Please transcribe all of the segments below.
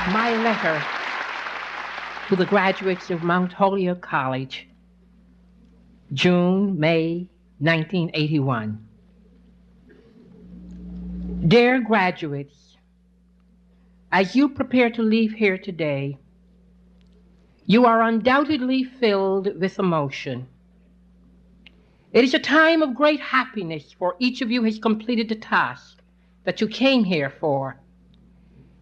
my letter to the graduates of Mount Holyoke College, June, May 1981. Dear graduates, as you prepare to leave here today, you are undoubtedly filled with emotion. It is a time of great happiness, for each of you has completed the task that you came here for.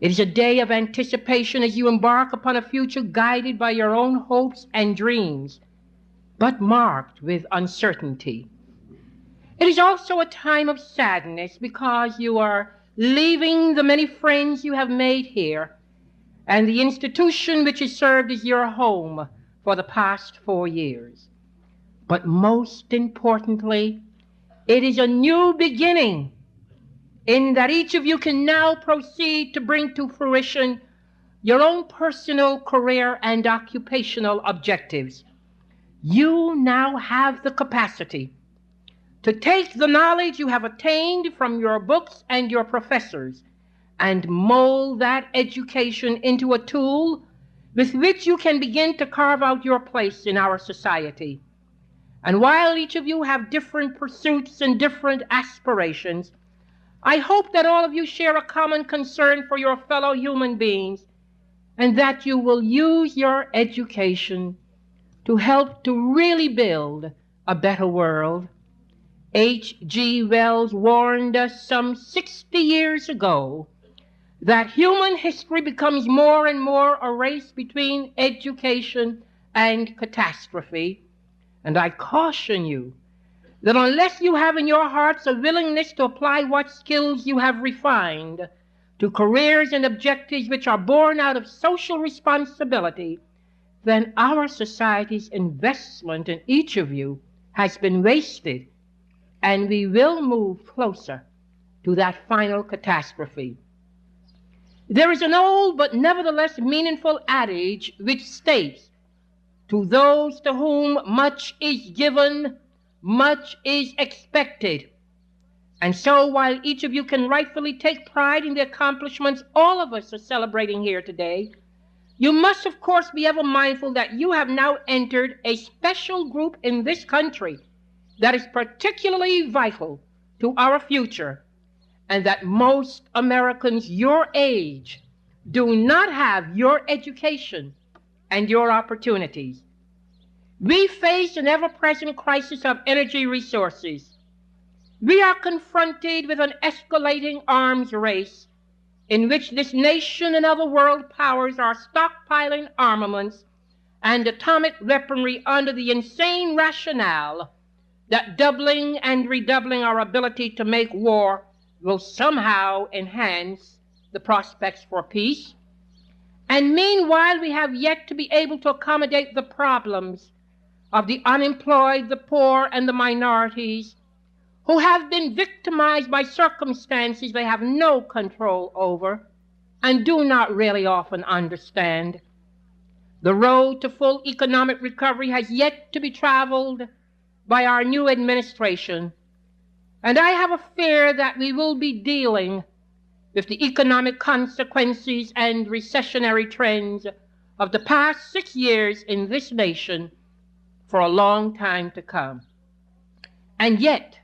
It is a day of anticipation as you embark upon a future guided by your own hopes and dreams, but marked with uncertainty. It is also a time of sadness because you are leaving the many friends you have made here and the institution which has served as your home for the past 4 years. But most importantly, it is a new beginning in that each of you can now proceed to bring to fruition your own personal career and occupational objectives. You now have the capacity to take the knowledge you have attained from your books and your professors and mold that education into a tool with which you can begin to carve out your place in our society. And while each of you have different pursuits and different aspirations, I hope that all of you share a common concern for your fellow human beings and that you will use your education to help to really build a better world. H.G. Wells warned us some 60 years ago that human history becomes more and more a race between education and catastrophe. And I caution you that unless you have in your hearts a willingness to apply what skills you have refined to careers and objectives which are born out of social responsibility, then our society's investment in each of you has been wasted, and we will move closer to that final catastrophe. There is an old but nevertheless meaningful adage which states, "To those to whom much is given, much is expected." And so while each of you can rightfully take pride in the accomplishments all of us are celebrating here today, you must of course be ever mindful that you have now entered a special group in this country that is particularly vital to our future, and that most Americans your age do not have your education and your opportunities. We face an ever-present crisis of energy resources. We are confronted with an escalating arms race in which this nation and other world powers are stockpiling armaments and atomic weaponry under the insane rationale that doubling and redoubling our ability to make war will somehow enhance the prospects for peace. And meanwhile, we have yet to be able to accommodate the problems of the unemployed, the poor, and the minorities who have been victimized by circumstances they have no control over and do not really often understand. The road to full economic recovery has yet to be traveled by our new administration, and I have a fear that we will be dealing with the economic consequences and recessionary trends of the past 6 years in this nation for a long time to come. And yet,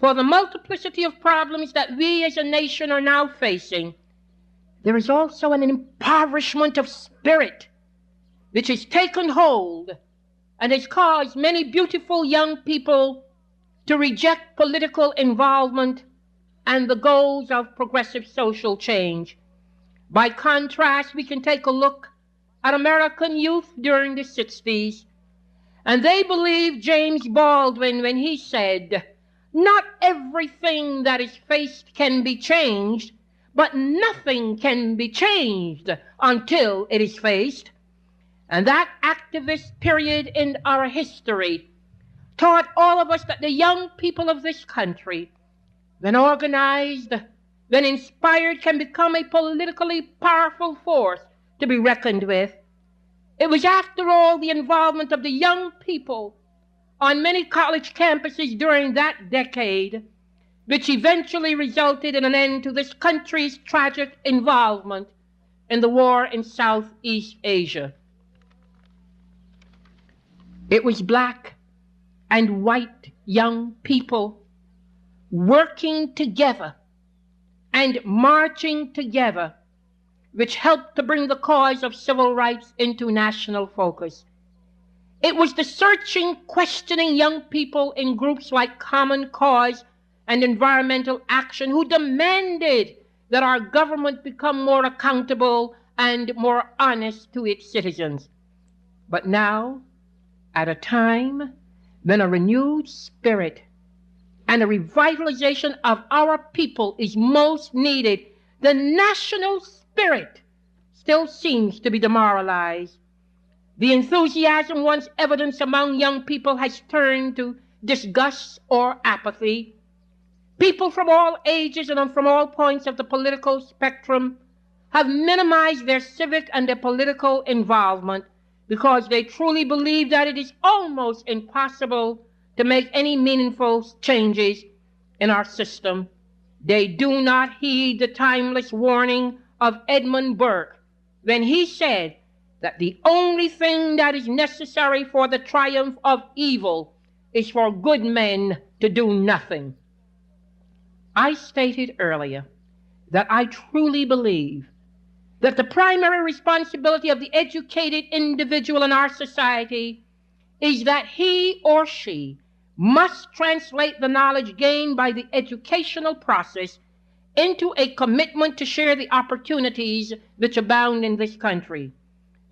for the multiplicity of problems that we as a nation are now facing, there is also an impoverishment of spirit which has taken hold and has caused many beautiful young people to reject political involvement and the goals of progressive social change. By contrast, we can take a look at American youth during the 60s, and they believed James Baldwin when he said, "Not everything that is faced can be changed, but nothing can be changed until it is faced." And that activist period in our history taught all of us that the young people of this country, when organized, when inspired, can become a politically powerful force to be reckoned with. It was, after all, the involvement of the young people on many college campuses during that decade which eventually resulted in an end to this country's tragic involvement in the war in Southeast Asia. It was black and white young people working together and marching together, which helped to bring the cause of civil rights into national focus. It was the searching, questioning young people in groups like Common Cause and Environmental Action who demanded that our government become more accountable and more honest to its citizens. But now, at a time when a renewed spirit and a revitalization of our people is most needed, the national spirit still seems to be demoralized. The enthusiasm once evidenced among young people has turned to disgust or apathy. People from all ages and from all points of the political spectrum have minimized their civic and their political involvement because they truly believe that it is almost impossible to make any meaningful changes in our system. They do not heed the timeless warning of Edmund Burke when he said that the only thing that is necessary for the triumph of evil is for good men to do nothing. I stated earlier that I truly believe that the primary responsibility of the educated individual in our society is that he or she must translate the knowledge gained by the educational process into a commitment to share the opportunities which abound in this country.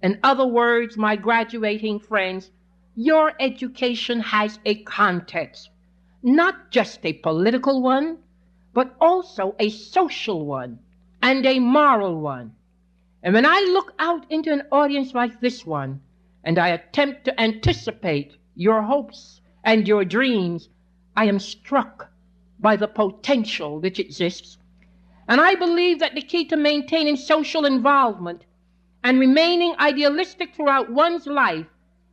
In other words, my graduating friends, your education has a context, not just a political one, but also a social one and a moral one. And when I look out into an audience like this one, and I attempt to anticipate your hopes and your dreams, I am struck by the potential which exists. And I believe that the key to maintaining social involvement and remaining idealistic throughout one's life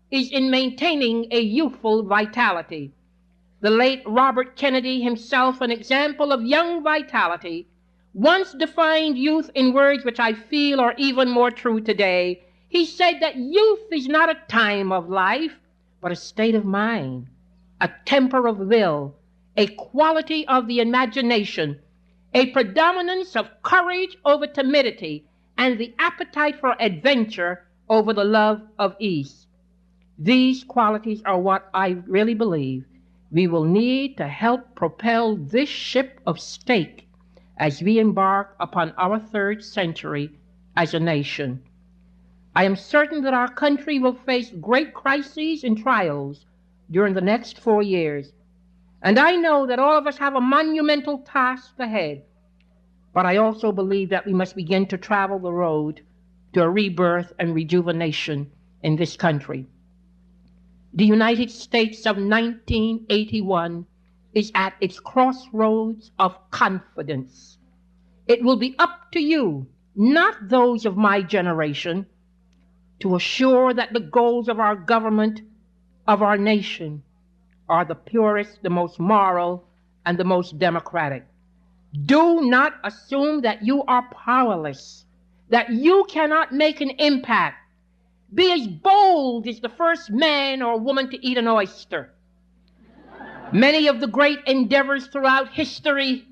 is in maintaining a youthful vitality. The late Robert Kennedy, himself an example of young vitality, once defined youth in words which I feel are even more true today. He said that youth is not a time of life, but a state of mind, a temper of will, a quality of the imagination, a predominance of courage over timidity, and the appetite for adventure over the love of ease. These qualities are what I really believe we will need to help propel this ship of state as we embark upon our third century as a nation. I am certain that our country will face great crises and trials during the next 4 years, and I know that all of us have a monumental task ahead. But I also believe that we must begin to travel the road to a rebirth and rejuvenation in this country. The United States of 1981 is at its crossroads of confidence. It will be up to you, not those of my generation, to assure that the goals of our government, of our nation, are the purest, the most moral, and the most democratic. Do not assume that you are powerless, that you cannot make an impact. Be as bold as the first man or woman to eat an oyster. Many of the great endeavors throughout history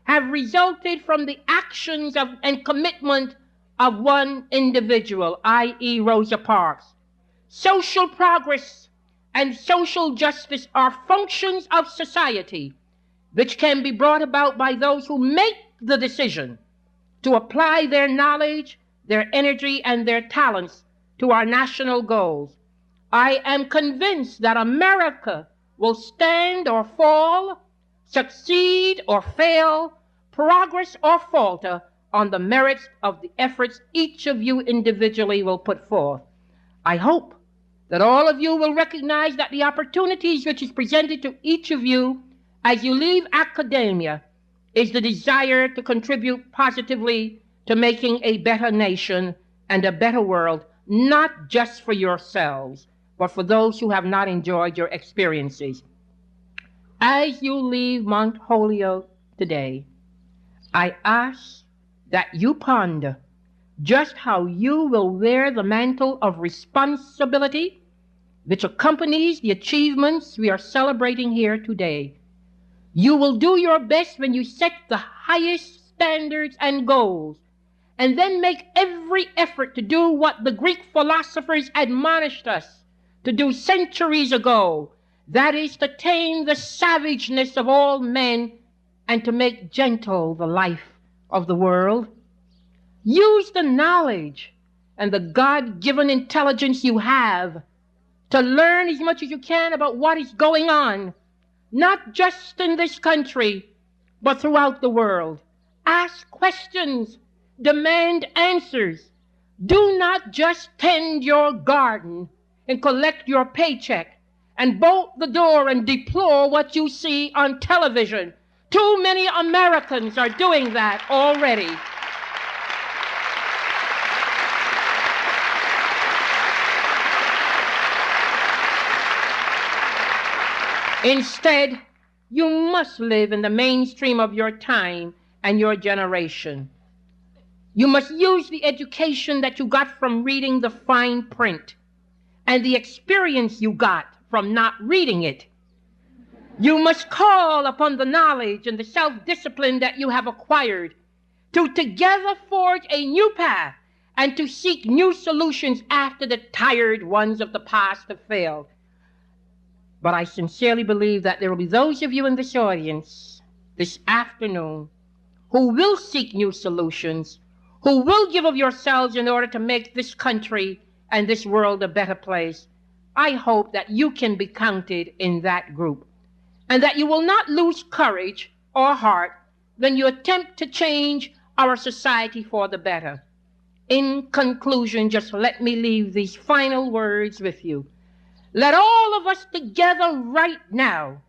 have resulted from the actions and commitment of one individual, i.e. Rosa Parks. Social progress and social justice are functions of society which can be brought about by those who make the decision to apply their knowledge, their energy, and their talents to our national goals. I am convinced that America will stand or fall, succeed or fail, progress or falter on the merits of the efforts each of you individually will put forth. I hope that all of you will recognize that the opportunities which is presented to each of you as you leave academia is the desire to contribute positively to making a better nation and a better world, not just for yourselves, but for those who have not enjoyed your experiences. As you leave Mount Holyoke today, I ask that you ponder just how you will wear the mantle of responsibility which accompanies the achievements we are celebrating here today. You will do your best when you set the highest standards and goals, and then make every effort to do what the Greek philosophers admonished us to do centuries ago. That is to tame the savageness of all men and to make gentle the life of the world. Use the knowledge and the God-given intelligence you have to learn as much as you can about what is going on, not just in this country, but throughout the world. Ask questions, demand answers. Do not just tend your garden and collect your paycheck and bolt the door and deplore what you see on television. Too many Americans are doing that already. Instead, you must live in the mainstream of your time and your generation. You must use the education that you got from reading the fine print and the experience you got from not reading it. You must call upon the knowledge and the self-discipline that you have acquired to together forge a new path and to seek new solutions after the tired ones of the past have failed. But I sincerely believe that there will be those of you in this audience this afternoon who will seek new solutions, who will give of yourselves in order to make this country and this world a better place. I hope that you can be counted in that group, and that you will not lose courage or heart when you attempt to change our society for the better. In conclusion, just let me leave these final words with you. Let all of us together right now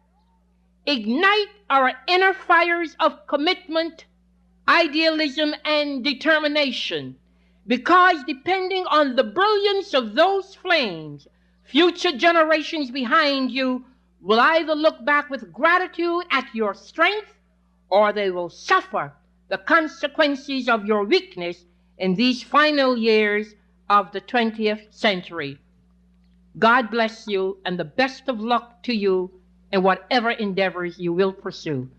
ignite our inner fires of commitment, idealism, and determination, because depending on the brilliance of those flames, future generations behind you will either look back with gratitude at your strength, or they will suffer the consequences of your weakness in these final years of the 20th century. God bless you, and the best of luck to you in whatever endeavors you will pursue.